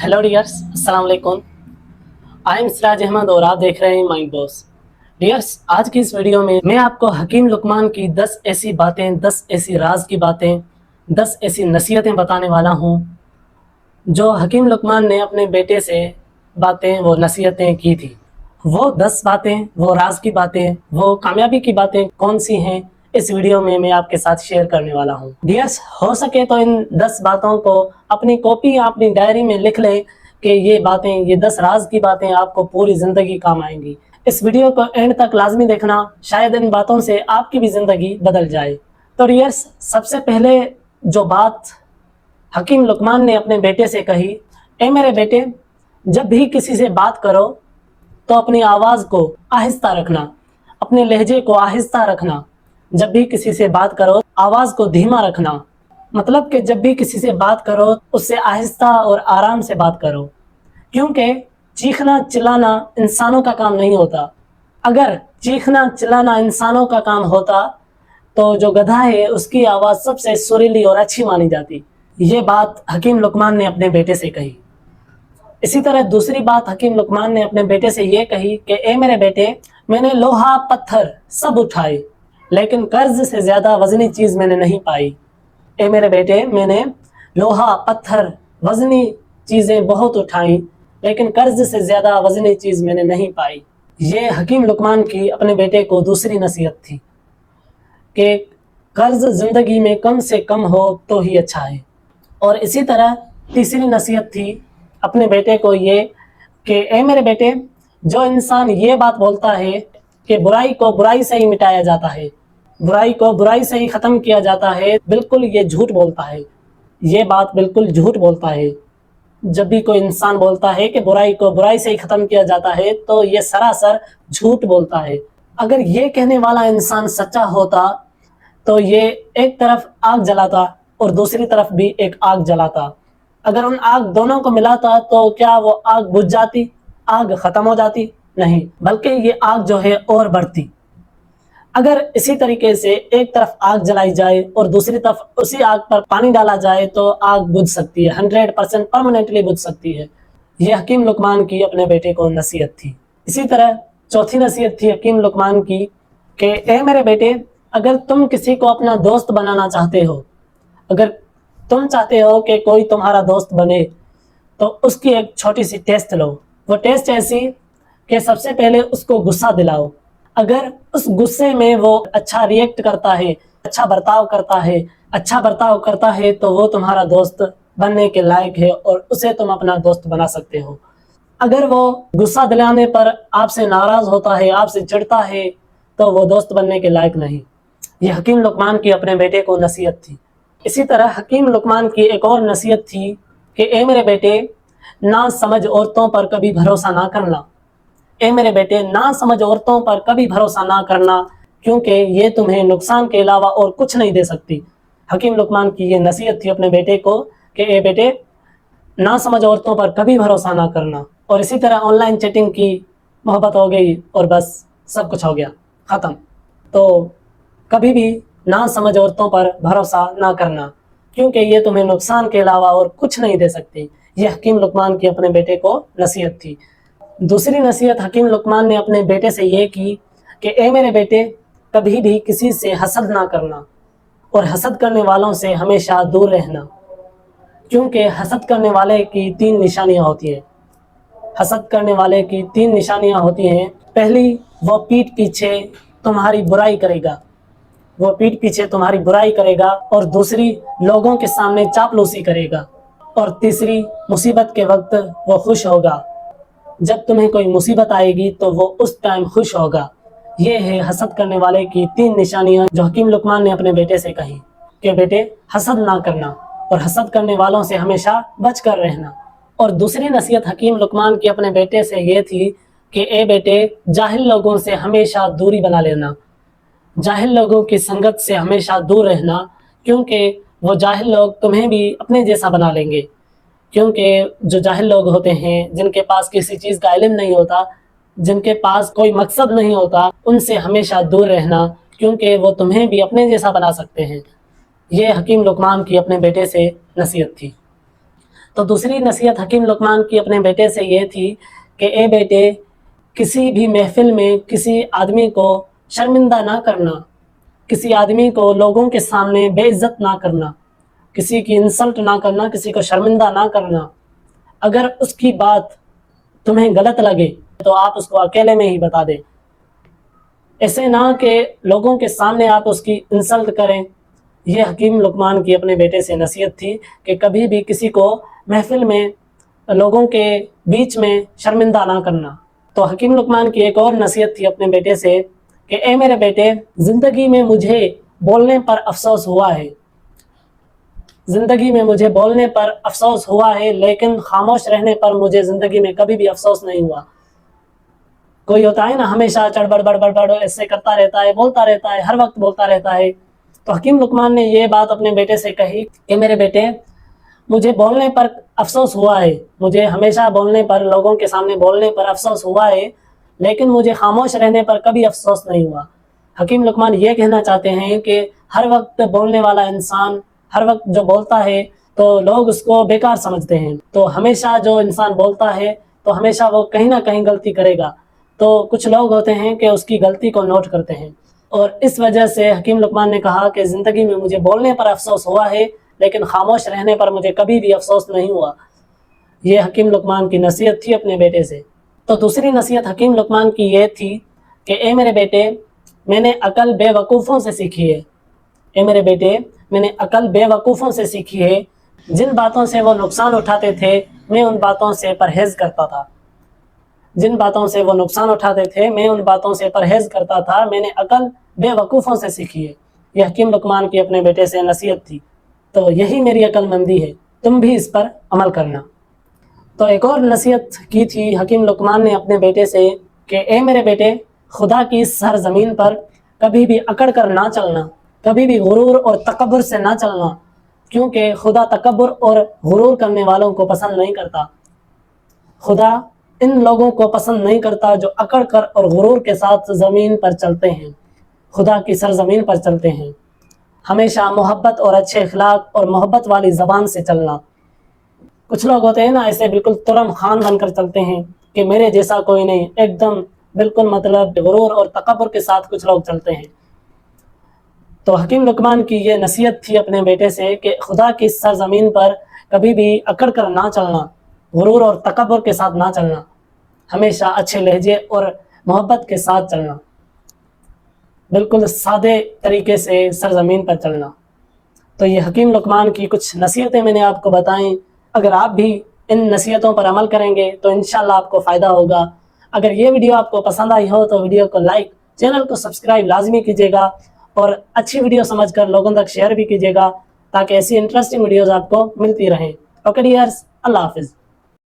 Hello dears, अस्सलाम वालेकुम। I am Siraj Ahmad और आप देख रहे हैं माइंड बॉस। डियर्स, आज की इस वीडियो में मैं आपको हकीम लुकमान की 10 ऐसी बातें, 10 ऐसी राज की बातें, 10 ऐसी नसीहतें बताने वाला हूँ जो हकीम लुकमान ने अपने बेटे से बातें, वो नसीहतें की थी। वो 10 बातें, वो राज की बातें, वो कामयाबी की बातें कौन सी हैं, इस वीडियो में मैं आपके साथ शेयर करने वाला हूँ। डियर्स, हो सके तो इन 10 बातों को अपनी कॉपी या अपनी डायरी में लिख लें कि ये बातें, ये 10 राज की बातें आपको पूरी ज़िंदगी काम आएंगी। इस वीडियो को एंड तक लाजमी देखना, शायद इन बातों से आपकी भी ज़िंदगी बदल जाए। तो डियर्स, सबसे पहले जो बात हकीम लुकमान ने अपने बेटे से कही, ए मेरे बेटे, जब भी किसी से बात करो तो अपनी आवाज़ को आहिस्ता रखना, अपने लहजे को आहिस्ता रखना। जब भी किसी से बात करो आवाज़ को धीमा रखना, मतलब कि जब भी किसी से बात करो उससे आहिस्ता और आराम से बात करो, क्योंकि चीखना चिल्लाना इंसानों का काम नहीं होता। अगर चीखना चिल्लाना इंसानों का काम होता तो जो गधा है उसकी आवाज़ सबसे सुरीली और अच्छी मानी जाती। ये बात हकीम लुकमान ने अपने बेटे से कही। इसी तरह दूसरी बात हकीम लुकमान ने अपने बेटे से ये कही कि ए मेरे बेटे, मैंने लोहा पत्थर सब उठाए लेकिन कर्ज से ज़्यादा वजनी चीज़ मैंने नहीं पाई। ए मेरे बेटे, मैंने लोहा पत्थर वजनी चीज़ें बहुत उठाई लेकिन कर्ज से ज़्यादा वजनी चीज़ मैंने नहीं पाई। ये हकीम लुकमान की अपने बेटे को दूसरी नसीहत थी कि कर्ज ज़िंदगी में कम से कम हो तो ही अच्छा है। और इसी तरह तीसरी नसीहत थी अपने बेटे को ये कि ए मेरे बेटे, जो इंसान ये बात बोलता है कि बुराई को बुराई से ही मिटाया जाता है, बुराई को बुराई से ही ख़त्म किया जाता है, बिल्कुल ये झूठ बोलता है। ये बात बिल्कुल झूठ बोलता है। जब भी कोई इंसान बोलता है कि बुराई को बुराई से ही ख़त्म किया जाता है तो ये सरासर झूठ बोलता है। अगर ये कहने वाला इंसान सच्चा होता तो ये एक तरफ आग जलाता और दूसरी तरफ भी एक आग जलाता। अगर उन आग दोनों को मिलाता तो क्या वो आग बुझ जाती, आग ख़त्म हो जाती? नहीं, बल्कि ये आग जो है और बढ़ती। अगर इसी तरीके से एक तरफ आग जलाई जाए और दूसरी तरफ उसी आग पर पानी डाला जाए तो आग बुझ सकती है, 100% परमानेंटली बुझ सकती है। ये हकीम लुकमान की अपने बेटे को नसीहत थी। इसी तरह चौथी नसीहत थी हकीम लुकमान की कि ए मेरे बेटे, अगर तुम किसी को अपना दोस्त बनाना चाहते हो, अगर तुम चाहते हो कि कोई तुम्हारा दोस्त बने, तो उसकी एक छोटी सी टेस्ट लो। वो टेस्ट ऐसी कि सबसे पहले उसको गुस्सा दिलाओ। अगर उस गुस्से में वो अच्छा रिएक्ट करता है, अच्छा बर्ताव करता है तो वो तुम्हारा दोस्त बनने के लायक है और उसे तुम अपना दोस्त बना सकते हो। अगर वो गुस्सा दिलाने पर आपसे नाराज़ होता है, आपसे चिढ़ता है, तो वो दोस्त बनने के लायक नहीं। ये हकीम लुकमान की अपने बेटे को नसीहत थी। इसी तरह हकीम लुकमान की एक और नसीहत थी कि ए मेरे बेटे, ना समझ औरतों पर कभी भरोसा ना करना। ए मेरे बेटे, ना समझ औरतों पर कभी भरोसा ना करना, क्योंकि ये तुम्हें नुकसान के अलावा और कुछ नहीं दे सकती। हकीम लुकमान की ये नसीहत थी अपने बेटे को कि ए बेटे, ना समझ औरतों पर कभी भरोसा ना करना। और इसी तरह ऑनलाइन चैटिंग की मोहब्बत हो गई और बस सब कुछ हो गया, ख़त्म। तो कभी भी ना समझ औरतों पर भरोसा ना करना, क्योंकि ये तुम्हें नुकसान के अलावा और कुछ नहीं दे सकती। ये हकीम लुकमान की अपने बेटे को नसीहत थी। दूसरी नसीहत हकीम लुकमान ने अपने बेटे से ये की कि ए मेरे बेटे, कभी भी किसी से हसद ना करना और हसद करने वालों से हमेशा दूर रहना, क्योंकि हसद करने वाले की 3 निशानियाँ होती हैं। हसद करने वाले की 3 निशानियाँ होती हैं। पहली, वो पीठ पीछे तुम्हारी बुराई करेगा, वो पीठ पीछे तुम्हारी बुराई करेगा। और दूसरी, लोगों के सामने चापलूसी करेगा। और तीसरी, मुसीबत के वक्त वो खुश होगा। जब तुम्हें कोई मुसीबत आएगी तो वो उस टाइम खुश होगा। ये है हसद करने वाले की 3 निशानियां जो हकीम लुकमान ने अपने बेटे से कही कि बेटे, हसद ना करना और हसद करने वालों से हमेशा बच कर रहना। और दूसरी नसीहत हकीम लुकमान की अपने बेटे से ये थी कि ए बेटे, जाहिल लोगों से हमेशा दूरी बना लेना, जाहिल लोगों की संगत से हमेशा दूर रहना, क्योंकि वो जाहिल लोग तुम्हें भी अपने जैसा बना लेंगे। क्योंकि जो जाहिल लोग होते हैं, जिनके पास किसी चीज़ का इल्म नहीं होता, जिनके पास कोई मकसद नहीं होता, उनसे हमेशा दूर रहना, क्योंकि वो तुम्हें भी अपने जैसा बना सकते हैं। ये हकीम लुकमान की अपने बेटे से नसीहत थी। تو دوسری نصیحت حکیم لقمان کی اپنے بیٹے سے یہ تھی کہ اے بیٹے، کسی بھی محفل میں کسی آدمی کو شرمندہ نہ کرنا، کسی آدمی کو لوگوں کے سامنے بے عزت نہ کرنا، کسی کی انسلٹ نہ کرنا، کسی کو شرمندہ نہ کرنا۔ اگر اس کی بات تمہیں غلط لگے تو آپ اس کو اکیلے میں ہی بتا دیں، ایسے نہ کہ لوگوں کے سامنے آپ اس کی انسلٹ کریں۔ یہ حکیم لقمان کی اپنے بیٹے سے نصیحت تھی کہ کبھی بھی کسی کو محفل میں لوگوں کے بیچ میں شرمندہ نہ کرنا۔ تو حکیم لقمان کی ایک اور نصیحت تھی اپنے بیٹے سے کہ اے میرے بیٹے، زندگی میں مجھے بولنے پر افسوس ہوا ہے، زندگی میں مجھے بولنے پر افسوس ہوا ہے، لیکن خاموش رہنے پر مجھے زندگی میں کبھی بھی افسوس نہیں ہوا۔ کوئی ہوتا ہے نا ہمیشہ چڑبڑ بڑبڑ بڑ ایسے کرتا رہتا ہے، بولتا رہتا ہے، ہر وقت بولتا رہتا ہے۔ تو حکیم لقمان نے یہ بات اپنے بیٹے سے کہی کہ میرے بیٹے، مجھے بولنے پر افسوس ہوا ہے، مجھے ہمیشہ بولنے پر، لوگوں کے سامنے بولنے پر افسوس ہوا ہے، لیکن مجھے خاموش رہنے پر کبھی افسوس نہیں ہوا۔ حکیم لقمان یہ کہنا چاہتے ہیں کہ ہر وقت بولنے والا انسان، ہر وقت جو بولتا ہے تو لوگ اس کو بیکار سمجھتے ہیں، تو ہمیشہ جو انسان بولتا ہے تو ہمیشہ وہ کہیں نہ کہیں غلطی کرے گا، تو کچھ لوگ ہوتے ہیں کہ اس کی غلطی کو نوٹ کرتے ہیں، اور اس وجہ سے حکیم لقمان نے کہا کہ زندگی میں مجھے بولنے پر افسوس ہوا ہے، لیکن خاموش رہنے پر مجھے کبھی بھی افسوس نہیں ہوا۔ یہ حکیم لقمان کی نصیحت تھی اپنے بیٹے سے۔ تو دوسری نصیحت حکیم لقمان کی یہ تھی کہ اے میرے بیٹے، میں نے عقل بے وقوفوں سے سیکھی ہے، اے میرے بیٹے، میں نے عقل بے وقوفوں سے سیکھی ہے، جن باتوں سے وہ نقصان اٹھاتے تھے میں ان باتوں سے پرہیز کرتا تھا، جن باتوں سے وہ نقصان اٹھاتے تھے میں ان باتوں سے پرہیز کرتا تھا، میں نے عقل بے وقوفوں سے سیکھی ہے۔ یہ حکیم لقمان کی اپنے بیٹے سے نصیحت تھی۔ تو یہی میری عقل مندی ہے، تم بھی اس پر عمل کرنا۔ تو ایک اور نصیحت کی تھی حکیم لقمان نے اپنے بیٹے سے کہ اے میرے بیٹے، خدا کی اس سرزمین پر کبھی بھی اکڑ کر نہ چلنا، کبھی بھی غرور اور تکبر سے نہ چلنا، کیونکہ خدا تکبر اور غرور کرنے والوں کو پسند نہیں کرتا۔ خدا ان لوگوں کو پسند نہیں کرتا جو اکڑ کر اور غرور کے ساتھ زمین پر چلتے ہیں، خدا کی سرزمین پر چلتے ہیں۔ ہمیشہ محبت اور اچھے اخلاق اور محبت والی زبان سے چلنا۔ کچھ لوگ ہوتے ہیں نا ایسے بالکل ترم خان بن کر چلتے ہیں کہ میرے جیسا کوئی نہیں، ایک دم بالکل مطلب غرور اور تکبر کے ساتھ کچھ لوگ چلتے ہیں۔ تو حکیم لقمان کی یہ نصیحت تھی اپنے بیٹے سے کہ خدا کی سرزمین پر کبھی بھی اکڑ کر نہ چلنا، غرور اور تکبر کے ساتھ نہ چلنا، ہمیشہ اچھے لہجے اور محبت کے ساتھ چلنا، بالکل سادے طریقے سے سرزمین پر چلنا۔ تو یہ حکیم لقمان کی کچھ نصیحتیں میں نے آپ کو بتائیں۔ اگر آپ بھی ان نصیحتوں پر عمل کریں گے تو انشاءاللہ آپ کو فائدہ ہوگا۔ اگر یہ ویڈیو آپ کو پسند آئی ہو تو ویڈیو کو لائک، چینل کو سبسکرائب لازمی کیجیے گا، اور اچھی ویڈیو سمجھ کر لوگوں تک شیئر بھی کیجیے گا تاکہ ایسی انٹرسٹنگ ویڈیوز آپ کو ملتی رہیں۔ اوکے ڈیئرز، اللہ حافظ۔